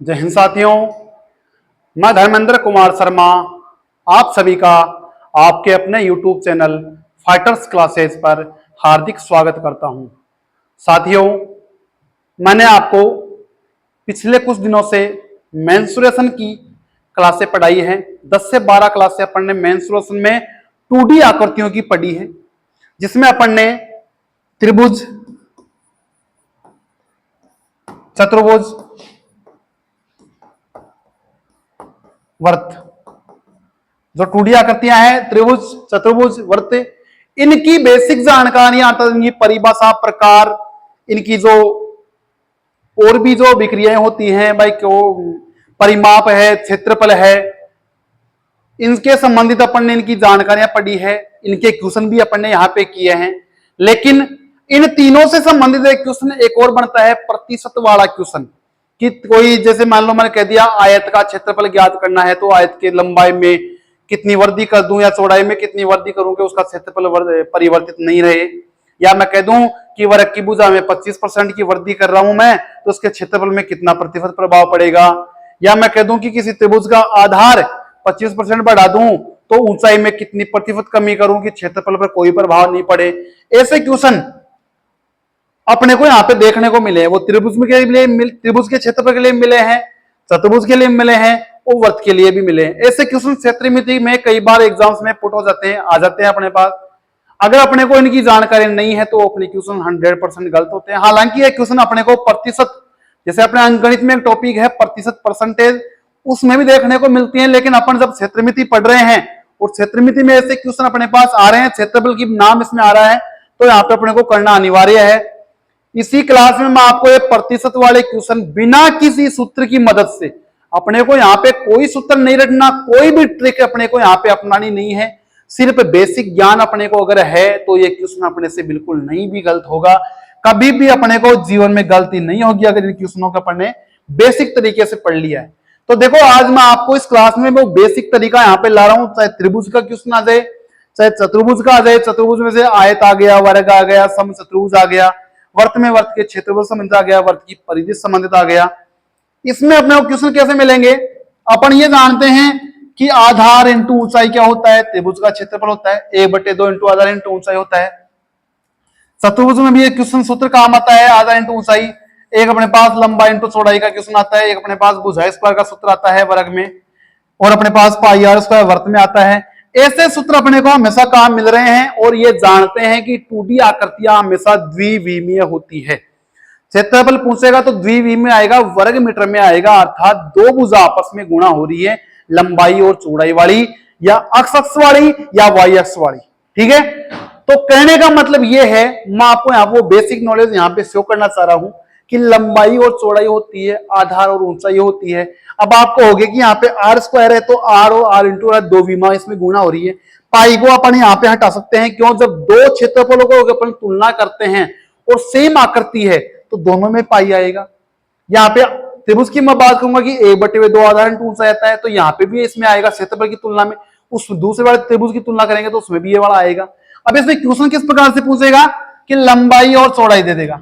जय हिंद साथियों, मैं धर्मेंद्र कुमार शर्मा आप सभी का आपके अपने YouTube चैनल फाइटर्स क्लासेस पर हार्दिक स्वागत करता हूं। साथियों, मैंने आपको पिछले कुछ दिनों से मेंस्ट्रुएशन की क्लासें पढ़ाई हैं। 10 से 12 क्लासें अपन ने मेंस्ट्रुएशन में 2D आकृतियों की पढ़ी है, जिसमें अपन ने त्रिभुज, चतुर्भुज, वर्त, जो 2D आकृतियां हैं, त्रिभुज, चतुर्भुज, वर्त, इनकी बेसिक जानकारियां, इनकी परिभाषा, प्रकार, इनकी जो और भी जो विक्रियाएं होती हैं, भाई क्यों परिमाप है, क्षेत्रफल है, इनके संबंधित अपन ने इनकी जानकारियां पढ़ी है। इनके क्वेश्चन भी अपन ने यहाँ पे किए हैं। लेकिन इन तीनों से संबंधित एक क्वेश्चन एक और बनता है, प्रतिशत वाला क्वेश्चन, कि कोई जैसे मान लो मैंने कह दिया आयत का क्षेत्रफल ज्ञात करना है, तो आयत के लंबाई में कितनी वृद्धि कर दूं या चौड़ाई में कितनी वृद्धि करूं कि उसका क्षेत्रफल परिवर्तित नहीं रहे। या मैं कह दूं कि वर्ग की भुजा में 25% की वृद्धि कर रहा हूं मैं, तो उसके क्षेत्रफल में कितना प्रतिशत प्रभाव पड़ेगा। या मैं कह दूं कि किसी त्रिभुज का आधार 25% बढ़ा दूं तो ऊंचाई में कितनी प्रतिशत कमी करूं कि क्षेत्रफल पर कोई प्रभाव नहीं पड़े। ऐसे क्वेश्चन अपने को यहाँ पे देखने को मिले हैं। वो त्रिभुज के लिए त्रिभुज के क्षेत्रफल के लिए मिले हैं, चतुर्भुज के लिए मिले हैं और वर्त के लिए भी मिले हैं। ऐसे क्वेश्चन क्षेत्रमिति में कई बार एग्जाम्स में पुट हो जाते हैं, आ जाते हैं अपने पास। अगर अपने को इनकी जानकारी नहीं है तो अपने क्वेश्चन 100% गलत होते हैं। हालांकि ये क्वेश्चन अपने को प्रतिशत, जैसे अपने अंकगणित में एक टॉपिक है प्रतिशत, परसेंटेज, उसमें भी देखने को मिलती है। लेकिन अपन जब क्षेत्रमिति पढ़ रहे हैं और क्षेत्रमिति में ऐसे क्वेश्चन अपने पास आ रहे हैं, क्षेत्रफल की नाम इसमें आ रहा है, तो यहाँ पे अपने को करना अनिवार्य है। इसी क्लास में मैं आपको ये प्रतिशत वाले क्वेश्चन बिना किसी सूत्र की मदद से, अपने को यहाँ पे कोई सूत्र नहीं रटना, कोई भी ट्रिक अपने को यहाँ पे अपनानी नहीं है, सिर्फ बेसिक ज्ञान अपने को अगर है तो ये क्वेश्चन अपने से बिल्कुल नहीं भी गलत होगा। कभी भी अपने को जीवन में गलती नहीं होगी अगर इन क्वेश्चनों को अपने बेसिक तरीके से पढ़ लिया है। तो देखो, आज मैं आपको इस क्लास में वो बेसिक तरीका यहाँ पे ला रहा हूं। चाहे त्रिभुज का क्वेश्चन आ जाए, चाहे चतुर्भुज का आ जाए, चतुर्भुज में से आयत आ गया, वर्ग आ गया, समचतुर्भुज आ गया, वर्त में वर्त के क्षेत्रफल संबंधित आ गया, वर्त की परिधि संबंधित आ गया। इसमें अपने को क्वेश्चन कैसे मिलेंगे? अपन ये जानते हैं कि आधार इंटू ऊंचाई क्या होता है, त्रिभुज का क्षेत्रफल होता है 1/2 इंटू आधार इंटू ऊंचाई होता है। चतुर्भुज में भी एक क्वेश्चन सूत्र काम आता है, आधार इंटू ऊंचाई। एक अपने पास लंबाई इंटू चौड़ाई का क्वेश्चन आता है। एक अपने पास भुजा स्क्वायर का सूत्र आता है वर्ग में, और अपने पास पाई आर स्क्वायर वर्त में आता है। ऐसे सूत्र अपने को हमेशा काम मिल रहे हैं। और ये जानते हैं कि 2D आकृतियां हमेशा द्विविमीय होती है। क्षेत्रफल पूछेगा तो द्विविमीय आएगा, वर्ग मीटर में आएगा, अर्थात दो भुजा आपस में गुणा हो रही है, लंबाई और चौड़ाई वाली, या x अक्ष वाली या y अक्ष वाली। ठीक है, तो कहने का मतलब ये है, मैं आपको यहाँ वो बेसिक नॉलेज यहाँ पे शो करना चाह रहा हूं कि लंबाई और चौड़ाई होती है, आधार और ऊंचाई होती है। अब आपको होगे कि यहाँ पे आर स्क्वायर है तो आर और आर इंटू आर दो विमा इसमें गुणा हो रही है। पाई को अपन यहाँ पे हटा सकते हैं, क्यों? जब दो क्षेत्रफलों को अपन तुलना करते हैं और सेम आकृति है तो दोनों में पाई आएगा। यहाँ पे त्रिभुज की मैं बात करूंगा कि 1/2 आधार इंटू ऊंचाई आता है, तो यहाँ पे भी इसमें आएगा क्षेत्रफल की तुलना में। उस दूसरे वाले त्रिभुज की तुलना करेंगे तो उसमें भी ये वाला आएगा। अब इसमें क्वेश्चन किस प्रकार से पूछेगा कि लंबाई और चौड़ाई दे देगा,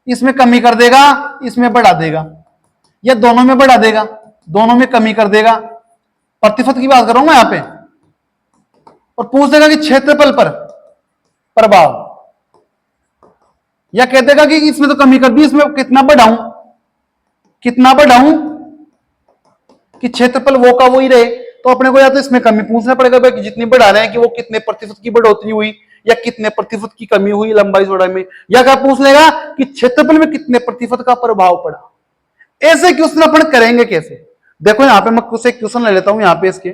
इसमें कमी कर देगा, इसमें बढ़ा देगा, या दोनों में बढ़ा देगा, दोनों में कमी कर देगा। प्रतिशत की बात कर रहा हूं मैं यहां पे। और पूछ देगा कि क्षेत्रफल पर प्रभाव, या कह देगा कि इसमें तो कमी कर दी, इसमें कितना बढ़ाऊं, कितना बढ़ाऊं कि क्षेत्रफल वो का वो ही रहे। तो अपने को या तो इसमें कमी पूछना पड़ेगा भाई कि जितनी बढ़ा रहे हैं कि वो कितने प्रतिशत की बढ़ोतरी हुई या कितने प्रतिशत की कमी हुई लंबाई चौड़ाई में। या क्या पूछ लेगा कि क्षेत्रफल में कितने प्रतिशत का प्रभाव पड़ा। ऐसे क्वेश्चन अपन करेंगे कैसे? देखो यहाँ पे मैं कुछ एक क्वेश्चन ले लेता हूं। यहाँ पे इसके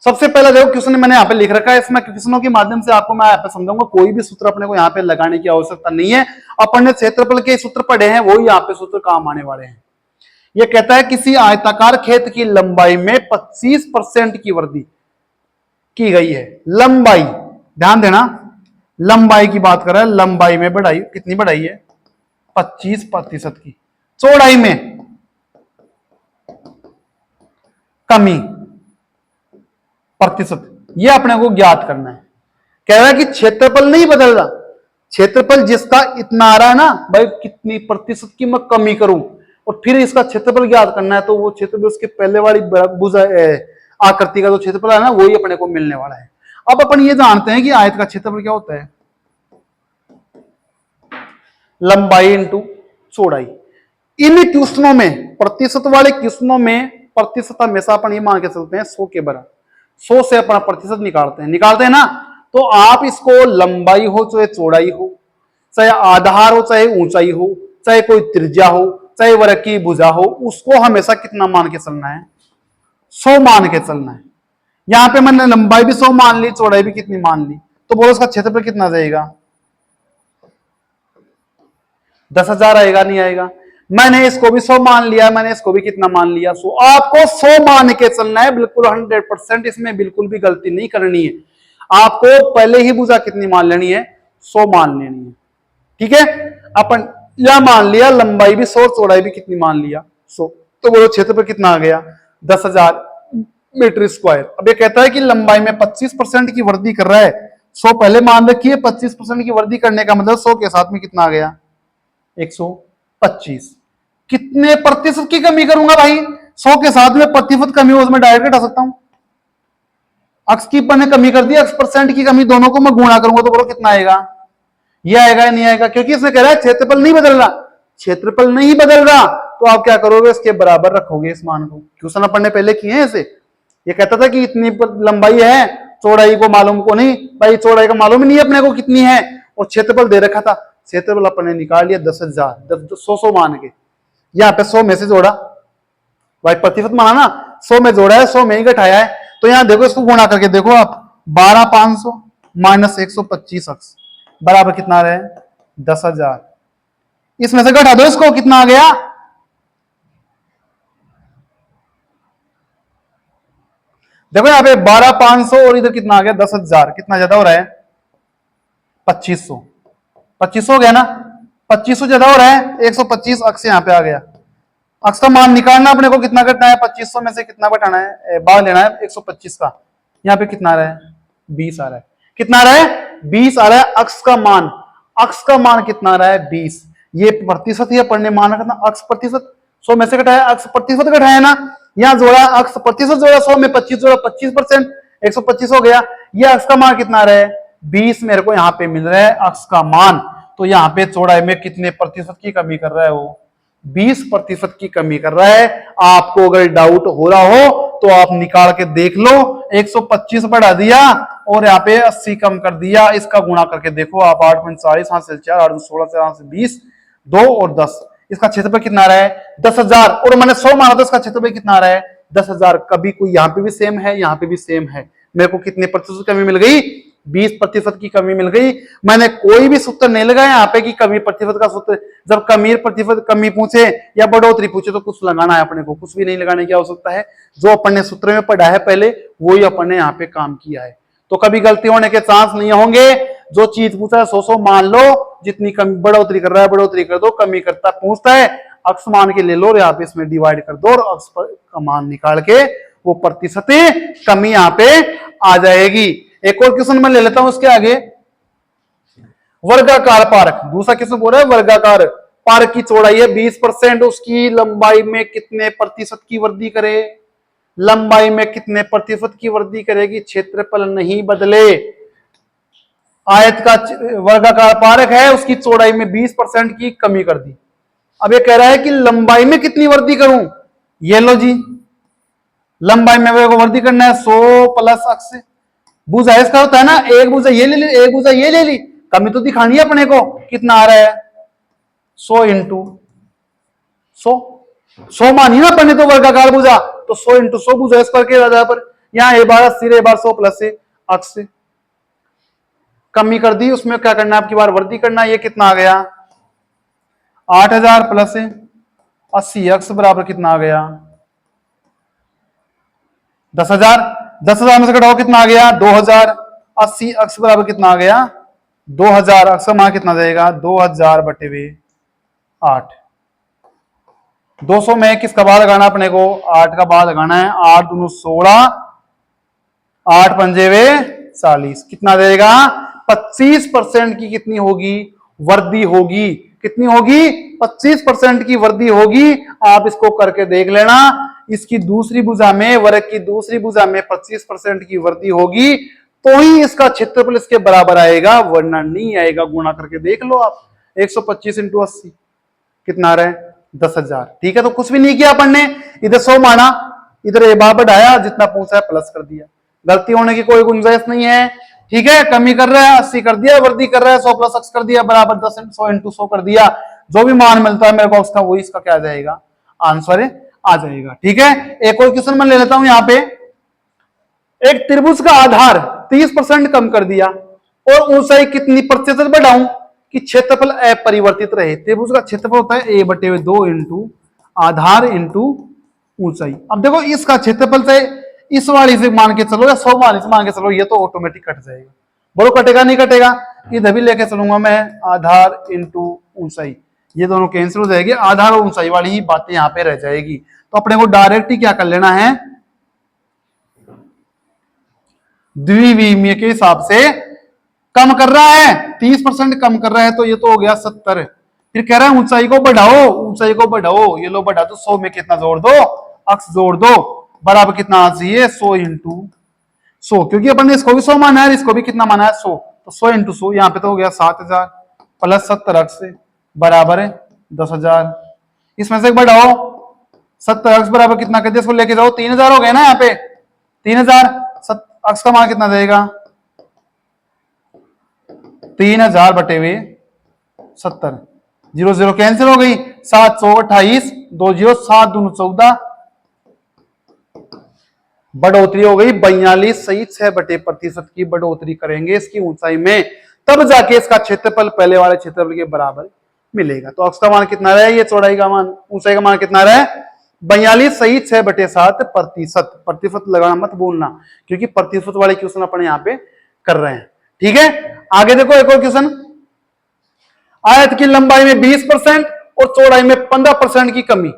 सबसे पहले देखो क्वेश्चन मैंने यहाँ पे लिख रखा है, इसमें क्वेश्चनों के माध्यम से आपको मैं यहाँ पे समझाऊंगा। कोई भी सूत्र अपने को यहाँ पे लगाने की आवश्यकता नहीं है। अपन ने क्षेत्रफल के सूत्र पढ़े हैं, वही यहाँ पे सूत्र काम आने वाले हैं। ये कहता है किसी आयताकार खेत की लंबाई में 25% की वृद्धि की गई है। लंबाई, ध्यान देना, लंबाई की बात कर रहा है। लंबाई में बढ़ाई, कितनी बढ़ाई है? 25% की। चौड़ाई में कमी प्रतिशत, ये अपने को ज्ञात करना है। कह रहा है कि क्षेत्रफल नहीं बदल रहा, क्षेत्रफल जिसका इतना आ रहा है ना भाई, कितनी प्रतिशत की मैं कमी करूं, और फिर इसका क्षेत्रफल ज्ञात करना है, तो वो क्षेत्रफल उसके पहले वाली भुजा आकृति का जो क्षेत्रफल है ना, वही अपने को मिलने वाला है। अब अपन ये जानते हैं कि आयत का क्षेत्रफल क्या होता है, लंबाई इंटू चौड़ाई। इन क्वेश्चनों में, प्रतिशत वाले क्वेश्चनों में प्रतिशत हमेशा अपन ये मान के चलते हैं 100 के बराबर। 100 से अपन प्रतिशत निकालते हैं ना, तो आप इसको लंबाई हो चाहे चौड़ाई हो, चाहे आधार हो चाहे ऊंचाई हो, चाहे कोई त्रिज्या हो, चाहे वर्ग की भुजा हो, उसको हमेशा कितना मान के चलना है, 100 मान के चलना है। यहां पे मैंने लंबाई भी 100 मान ली, चौड़ाई भी कितनी मान ली, तो बोलो उसका क्षेत्रफल कितना जाएगा, 10,000 आएगा, नहीं आएगा। मैंने इसको भी 100 मान लिया, मैंने इसको भी कितना मान लिया, 100। आपको 100 मान के चलना है, बिल्कुल 100%, इसमें बिल्कुल भी गलती नहीं करनी है। आपको पहले ही भुजा कितनी मान लेनी है, 100 मान लेनी है, ठीक है। अपन यह मान लिया लंबाई भी 100, चौड़ाई भी कितनी मान लिया, 100, तो बोलो क्षेत्रफल कितना आ गया, 10,000 मीटर स्क्वायर। अब ये कहता है कि लंबाई में 25% की वृद्धि कर रहा है, 100 पहले मान रखिए, 25% की वृद्धि करने का मतलब 100 के साथ में कितना आ गया, 125। कितने प्रतिशत की कमी करूंगा भाई, 100 के साथ में प्रतिशत कमी हो, उसमें डायरेक्ट हटा सकता हूं। अक्स की मैंने कमी कर दी, अक्स परसेंट की कमी, दोनों को मैं गुणा करूंगा तो बोलो कितना आएगा, ये आएगा या नहीं आएगा, क्योंकि इसमें कह रहा है क्षेत्रफल नहीं बदल रहा, क्षेत्रफल नहीं बदल रहा, तो आप क्या करोगे, इसके बराबर रखोगे इस मान को। क्वेश्चन अपन ने पहले किए हैं ऐसे। ये कहता था कि इतनी लंबाई है, चौड़ाई को मालूम को नहीं, भाई चौड़ाई का मालूम नहीं अपने को कितनी है, और क्षेत्रफल दे रखा था, क्षेत्रफल अपन ने निकाल लिया 10,000, 100 मान के, यहाँ पे 100 में से जोड़ा, भाई प्रतिशत माना ना, 100 में जोड़ा है, 100 में ही घटाया है, तो यहां देखो, इसको गुणा करके देखो आप, 12,500 माइनस 125 अक्स बराबर कितना आ रहा है, 10,000। इसमें से घटा दो इसको, कितना आ गया, देखो यहां पे 12,500 और इधर कितना आ गया, 10,000, कितना ज्यादा हो रहा है, 2500, 2500 हो गया ना, 2500 ज्यादा हो रहा है, 125 अक्स यहां पे आ गया। अक्स का मान निकालना अपने को, कितना घटना है, 2500 में से कितना घटाना है, भाग लेना है 125 का, यहाँ पे कितना आ रहा है, 20 आ रहा है, कितना आ रहा है, 20 आ रहा है अक्स का मान। अक्स का मान कितना आ रहा है, 20। ये प्रतिशत ही अपन ने मान रखा, अक्स प्रतिशत 100 में से घटाया, अक्स प्रतिशत घटाया ना, यहाँ जोड़ा अक्स प्रतिशत जोड़ा, 100 में 25 जोड़ा, 25%, 125 हो गया। ये अक्स का मान कितना आ रहा है, 20 मेरे को यहाँ पे मिल रहा है अक्स का मान। तो यहाँ पे चौड़ाई में कितने प्रतिशत की कमी कर रहा है वो, 20% की कमी कर रहा है। आपको अगर डाउट हो रहा हो तो आप निकाल के देख लो, 125 बढ़ा दिया और यहाँ पे 80 कम कर दिया, इसका गुणा करके देखो आप, 8.40, 5 से 4, 8 16, 4 से 20, 2 और 10, इसका क्षेत्रफल कितना आ रहा है, 10,000। और मैंने 100 माना तो इसका क्षेत्रफल कितना आ रहा है, 10,000। कभी कोई यहाँ पे भी सेम है, यहाँ पे भी सेम है, मेरे को कितने प्रतिशत कमी मिल गई, 20% की कमी मिल गई। मैंने कोई भी सूत्र नहीं लगाया यहाँ पे कि कमी प्रतिशत का सूत्र, जब कमी प्रतिशत कमी पूछे या बढ़ोतरी पूछे तो कुछ लगाना है अपने को, कुछ भी नहीं लगाने की आवश्यकता है। जो अपन ने सूत्र में पढ़ा है पहले, वही अपन ने यहाँ पे काम किया है, तो कभी गलती होने के चांस नहीं होंगे। जो चीज पूछा है 100 मान लो, जितनी कमी बढ़ोतरी कर रहा है बढ़ोतरी कर दो, कमी करता पूछता है अक्स मान के ले लो, और यहाँ पे इसमें डिवाइड कर दो और अक्स का मान निकाल के वो प्रतिशत कमी यहाँ पे आ जाएगी। एक और क्वेश्चन मैं ले लेता हूं उसके आगे, वर्गाकार पार्क। दूसरा क्वेश्चन बोल रहा है वर्गाकार पार्क की चौड़ाई है 20%, उसकी लंबाई में कितने प्रतिशत की वृद्धि करे, लंबाई में कितने प्रतिशत की वृद्धि करेगी, क्षेत्रफल नहीं बदले। आयत का वर्गाकार पार्क है, उसकी चौड़ाई में 20% की कमी कर दी। अब ये कह रहा है कि लंबाई में कितनी वृद्धि करूं, ये लो जी, लंबाई में वृद्धि करना है 100 प्लस अक्स। भुजा इसका होता है ना, एक भुजा ये ले ली, एक भुजा ये ले ली, कमी तो दिखानी है अपने को, कितना आ रहा है 100 इंटू 100 मानी ना अपने तो वर्गाकार भुजा, तो 100 इंटू 100 भुजा इस करके आधार पर, यहाँ ए बार 80, ए बार 100 प्लस से अक्स से कमी कर दी। उसमें क्या करना है, आपकी बार वृद्धि करना है। ये कितना आ गया 8,000 प्लस 80 अक्स बराबर कितना आ गया 10,000। 10,000 में से घटाओ कितना आ गया 2,000। 80 अक्स बराबर कितना आ गया 2,000। अक्स का मान कितना जाएगा 2,000 बटे 8। 200 में किसका बाद लगाना अपने को, 8 का बाद लगाना है। 8 दूनी 16, 8 पंजे 40, कितना देगा 25% की कितनी होगी वृद्धि होगी। कितनी होगी? 25% की वृद्धि होगी। आप इसको करके देख लेना। इसकी दूसरी भुजा में, वर्ग की दूसरी भुजा में 25% की वृद्धि होगी तो ही इसका क्षेत्रफल इसके बराबर आएगा, वरना नहीं आएगा। गुणा करके देख लो आप। 125 इंटू 80 कितना आ रहा है? 10,000। ठीक है, तो कुछ भी नहीं किया अपन ने, इधर 100 माना, इधर ए बार बढ़ाया, जितना पूछा है प्लस कर दिया। गलती होने की कोई गुंजाइश नहीं है। ठीक है, कमी कर रहा है 80 कर दिया, वृद्धि कर रहा है 100 प्लस x कर दिया बराबर 10 100 इंटू 100 कर दिया। जो भी मान मिलता है मेरे को उसका, वही इसका क्या आ जाएगा? आंसर आ जाएगा। ठीक है, एक और क्वेश्चन मैं ले लेता हूं। यहां पे एक त्रिभुज का आधार 30% कम कर दिया और ऊंचाई कितनी प्रतिशत बढ़ाऊं कि क्षेत्रफल अपरिवर्तित रहे? त्रिभुज का क्षेत्रफल होता है a/2 इंटू आधार इंटू ऊंचाई। अब देखो इसका क्षेत्रफल से इस वाली से मान के चलो या 100 वाली से मान के चलो, ये तो ऑटोमेटिक कट जाएगा। बोलो कटेगा नहीं कटेगा? इधर भी लेके चलूंगा मैं, आधार इंटू ऊंचाई, ये दोनों कैंसिल हो जाएगी। आधार और ऊंचाई वाली ही बातें यहां पे रह जाएगी। तो अपने को डायरेक्ट ही क्या कर लेना है? द्विविमीय के हिसाब से कम कर रहा है, 30% कम कर रहा है, तो ये तो हो गया 70। फिर कह रहा है ऊंचाई को बढ़ाओ, ऊंचाई को बढ़ाओ, ये लो बढ़ा दो। 100 में कितना जोड़ दो? अक्स जोड़ दो, बराबर कितना आ चाहिए? 100 इंटू 100, क्योंकि अपन ने इसको भी 100 माना है, इसको भी कितना माना है? 100। तो 100 इंटू 100 यहाँ पे तो हो गया 7,000 प्लस 70 अक्स बराबर है 10,000। इसमें से बढ़ाओ, 70 अक्स बराबर कितना कर दिया? इसको लेके जाओ, 3,000 हो गए ना यहाँ पे। 3,000 अक्स का मान कितना देगा? 3,000 बटे हुए 70। 0 0 कैंसिल हो गई। 728 2 0 7 दूनी 14, बढ़ोतरी हो गई 42, सही 6% की बढ़ोतरी करेंगे इसकी ऊंचाई में, तब जाके इसका क्षेत्रफल पहले वाले क्षेत्रफल के बराबर मिलेगा। तो अक्स का मान कितना रहा है? ये चौड़ाई का मान, ऊंचाई का मान कितना रहा है? 42 सही 6/7 प्रतिशत लगाना मत भूलना, क्योंकि प्रतिशत वाले क्वेश्चन अपन यहाँ पे कर रहे हैं। ठीक है, आगे देखो एक और क्वेश्चन। आयत की लंबाई में 20% और चौड़ाई में 15% की कमी।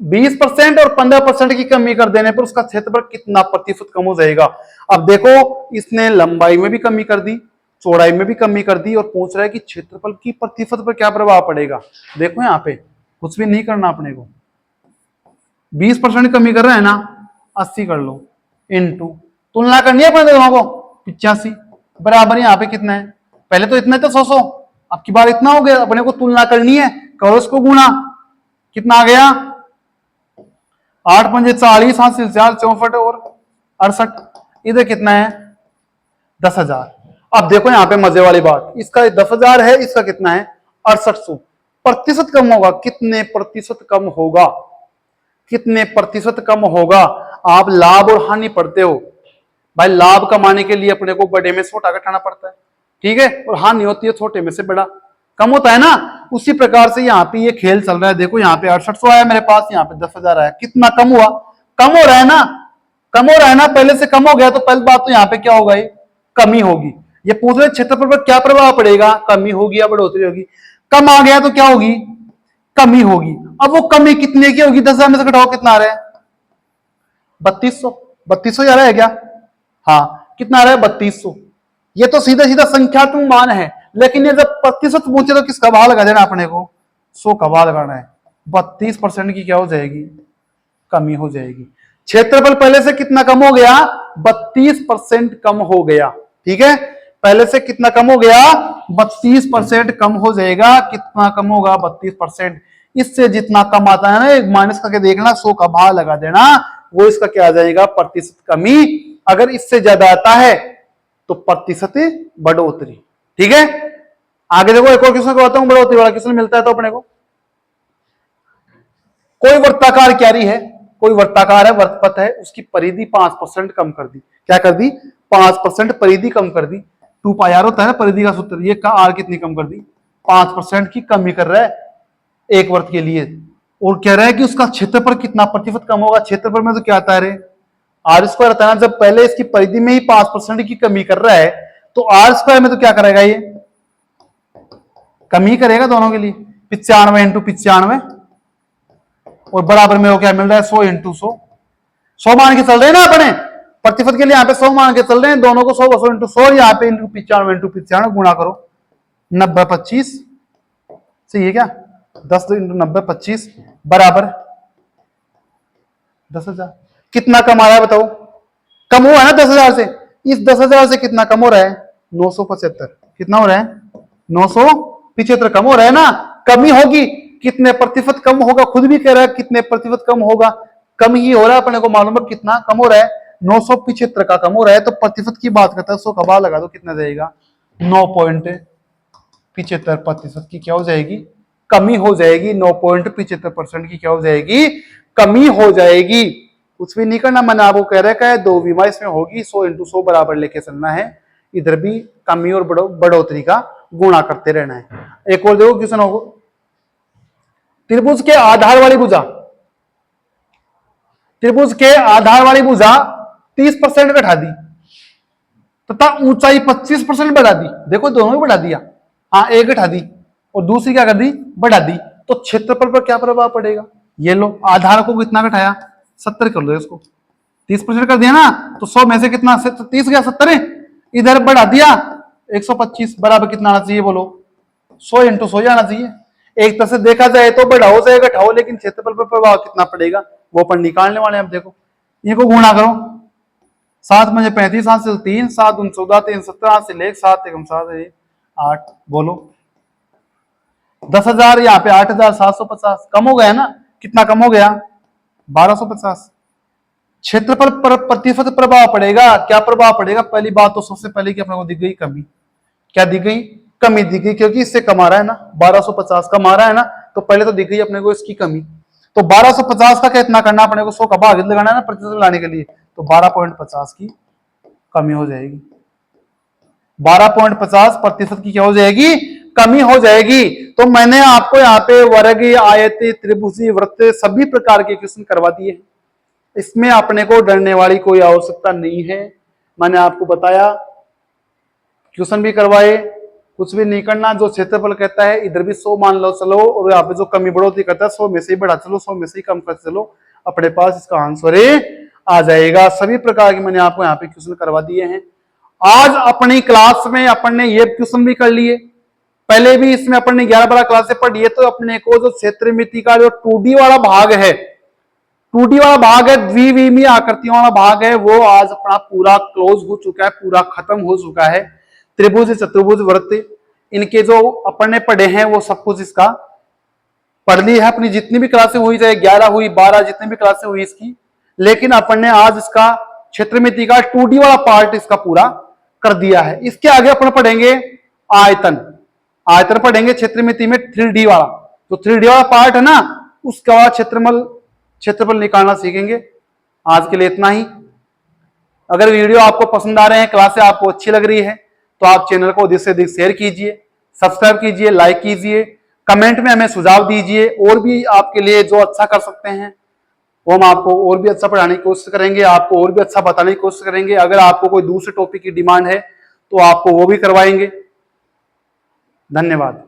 20% और 15% की कमी कर देने पर उसका क्षेत्रफल कितना प्रतिशत कम हो जाएगा? अब देखो, इसने लंबाई में भी कमी कर दी, चौड़ाई में भी कमी कर दी, और पूछ रहा है कि क्षेत्रफल की प्रतिशत पर क्या प्रभाव पड़ेगा। देखो यहाँ पे कुछ भी नहीं करना अपने को, 20% कमी कर रहा है ना, 80 कर लो, इनटू तुलना करनी है अपने दोनों को, 85 बराबर यहाँ पे कितना है? पहले तो इतना था 100, अब की बार इतना हो गया, अपने को तुलना करनी है, करो इसको गुना, कितना आ गया? 8 पंजे 40, हासिल 4 64 और 68, इधर कितना है? 10,000। अब देखो यहाँ पे मजे वाली बात, इसका 10,000 है, इसका कितना है? 6800। प्रतिशत कम होगा, कितने प्रतिशत कम होगा? कितने प्रतिशत कम होगा? आप लाभ और हानि पढ़ते हो भाई, लाभ कमाने के लिए अपने को बड़े में छोटा घटाना पड़ता है, ठीक है, और हानि होती है छोटे में से बड़ा, कम होता है ना। उसी प्रकार से यहाँ पे ये खेल चल रहा है। देखो यहाँ पे 6800 आया मेरे पास, यहाँ पे 10,000 आया, कितना कम हुआ? कम हो रहा है ना, कम हो रहा है ना, पहले से कम हो गया, तो पहली बात तो यहाँ पे क्या होगा? ये कमी होगी। ये पूछ रहे क्षेत्रफल पर क्या प्रभाव पड़ेगा? कमी होगी या बढ़ोतरी होगी? कम आ गया तो क्या होगी? कमी होगी। अब वो कमी कितने की होगी? 10,000 में से घटाओ, कितना आ रहा है? 3200। 3200 आ रहा है क्या? हाँ, कितना आ रहा है? 3200। ये तो सीधा सीधा संख्यात्मक मान है, लेकिन ये जब प्रतिशत पूछे तो किसका भाव लगा देना अपने को? 100 का भाव लगाना है। 32% की क्या हो जाएगी? कमी हो जाएगी। क्षेत्रफल पहले से कितना कम हो गया? 32% कम हो गया। ठीक है, पहले से कितना कम हो गया? 32% कम हो जाएगा। कितना कम होगा? 32%। इससे जितना कम आता है ना, एक माइनस करके देखना, 100 का भाव लगा देना, वो इसका क्या आ जाएगा? प्रतिशत कमी। अगर इससे ज्यादा आता है तो प्रतिशत बढ़ोतरी। ठीक है, आगे देखो एक और क्वेश्चन करवाता हूं, बढ़ोतरी वाला क्वेश्चन मिलता है तो अपने को। कोई वर्ताकार क्यारी है, कोई वर्ताकार है, वर्तपथ है, उसकी परिधि 5% कम कर दी। क्या कर दी? 5% परिधि कम कर दी। 2 पाई आर होता है ना परिधि का सूत्र, ये का आर कितनी कम कर दी? 5% की कमी कर रहा है एक वर्त के लिए, और कह रहा है कि उसका क्षेत्रफल कितना प्रतिशत कम होगा। क्षेत्रफल में तो क्या आता है रे? आर स्क्वायर आता है ना। जब पहले इसकी परिधि में ही 5% की कमी कर रहा है, तो आर स्क्वायर में तो क्या करेगा? ये कमी करेगा दोनों के लिए। 95 इंटू 95, और बराबर में वो क्या मिल रहा है? 100 इंटू 100। 100 मान के चल रहे हैं ना अपने प्रतिशत के लिए, यहाँ पे 100 मान के चल रहे हैं, दोनों को 100 100 इंटू 100, यहाँ पे इंटू 95 इंटू 95 गुणा करो, 90 25 सही है क्या? 10 इंटू 90 25 बराबर 10,000। कितना कम आ रहा है बताओ? कम हुआ है ना 10,000 से। इस 10,000 से कितना कम हो रहा है? 975। कितना हो रहा है? 975 कम हो रहा है ना। कमी होगी, कितने प्रतिशत कम होगा? खुद भी कह रहा है कितने प्रतिशत कम होगा। कम ही हो रहा है, अपने को मालूम है कितना कम हो रहा है। 975 का कम हो रहा है, तो प्रतिशत की बात करता है 100 का बार लगा दो, कितना जाएगा? 9.75% की क्या हो जाएगी? कमी हो जाएगी। 9.75% की क्या हो जाएगी? कमी हो जाएगी। कुछ भी नहीं करना, मैंने आपको कह रखा है 2 विमा इसमें होगी, 100 इंटू 100 बराबर लेके चलना है। इधर भी कमी और बढ़ोतरी का गुणा करते रहना है। एक और देखो क्वेश्चन होगा, त्रिभुज के आधार वाली भुजा, त्रिभुज के आधार वाली भुजा 30% घटा दी तथा ऊंचाई 25% बढ़ा दी। देखो दोनों ही बढ़ा दिया। हाँ, एक घटा दी और दूसरी क्या कर दी? बढ़ा दी। तो क्षेत्रफल पर क्या प्रभाव पड़ेगा? ये लो, आधार को कितना घटाया? 70 कर लो इसको। 30% कर दिया ना, तो 100 में से कितना? 30 गया 70 है। इधर बढ़ा दिया 125 बराबर कितना आना चाहिए बोलो? 100 इंटू 100 आना चाहिए। एक तरह से देखा जाए तो बढ़ाओ चाहे घटाओ, लेकिन क्षेत्रफल पर प्रभाव कितना पड़ेगा वो अपन निकालने वाले हैं। अब देखो, इनको गुणा करो। 7 में 35, 7 से 3, 7 दूनी 14, 3 17, 8 से ले 7 एकम 7 8। बोलो 10,000, यहाँ पे 8,750 कम हो गया ना। कितना कम हो गया? 1,250। क्षेत्रफल पर प्रतिशत प्रभाव पड़ेगा। क्या प्रभाव पड़ेगा? पहली बात तो सबसे पहले कि अपने को दिख गई कमी। क्या दिख गई? कमी दिख गई, क्योंकि इससे कमा रहा है ना, 1,250 कमा रहा है ना, तो पहले तो दिख गई अपने को इसकी कमी। तो 1,250 का कितना करना अपने को? 100 का भाग लगाना है ना प्रतिशत लाने के लिए, तो 12.50 की कमी हो जाएगी। 12.50% की क्या हो जाएगी? कमी हो जाएगी। तो मैंने आपको यहाँ पे वर्ग, आयत, त्रिभुजी, वृत्त सभी प्रकार के क्वेश्चन करवा दिए। इसमें अपने को डरने वाली कोई आवश्यकता नहीं है। मैंने आपको बताया, क्वेश्चन भी करवाए, कुछ भी नहीं करना। जो क्षेत्रफल कहता है इधर भी 100 मान लो चलो, और यहाँ पे जो कमी बढ़ोतरी करता है 100 में से ही बढ़ा चलो, 100 में से ही कम कर चलो, अपने पास इसका आंसर आ जाएगा। सभी प्रकार के मैंने आपको यहाँ पे क्वेश्चन करवा दिए हैं। आज अपनी क्लास में अपन ने ये क्वेश्चन भी कर लिए, पहले भी इसमें अपन ने 11-12 क्लास से पढ़ी है। तो अपने को जो क्षेत्रमिति का जो 2D वाला भाग है, 2D वाला भाग है, द्विविमीय आकृतियों वाला भाग है, वो आज अपना पूरा क्लोज हो चुका है, पूरा खत्म हो चुका है। त्रिभुज, चतुर्भुज, वृत्त, इनके जो अपन ने पढ़े हैं वो सब कुछ इसका पढ़ ली है अपनी जितनी भी क्लासें हुई, चाहे 11 हुई 12, जितनी भी क्लासें हुई इसकी। लेकिन अपन ने आज इसका क्षेत्रमिति का 2D वाला पार्ट इसका पूरा कर दिया है। इसके आगे अपन पढ़ेंगे आयतन, आयतन पढ़ेंगे क्षेत्रमिति में 3D वाला। तो 3D वाला पार्ट है ना, उसका बाद क्षेत्रफल निकालना सीखेंगे। आज के लिए इतना ही। अगर वीडियो आपको पसंद आ रहे हैं, क्लासें आपको अच्छी लग रही है, तो आप चैनल को अधिक से अधिक शेयर कीजिए, सब्सक्राइब कीजिए, लाइक कीजिए, कमेंट में हमें सुझाव दीजिए, और भी आपके लिए जो अच्छा कर सकते हैं वो हम आपको और भी अच्छा पढ़ाने की कोशिश करेंगे, आपको और भी अच्छा बताने की कोशिश करेंगे। अगर आपको कोई दूसरे टॉपिक की डिमांड है तो आपको वो भी करवाएंगे। धन्यवाद।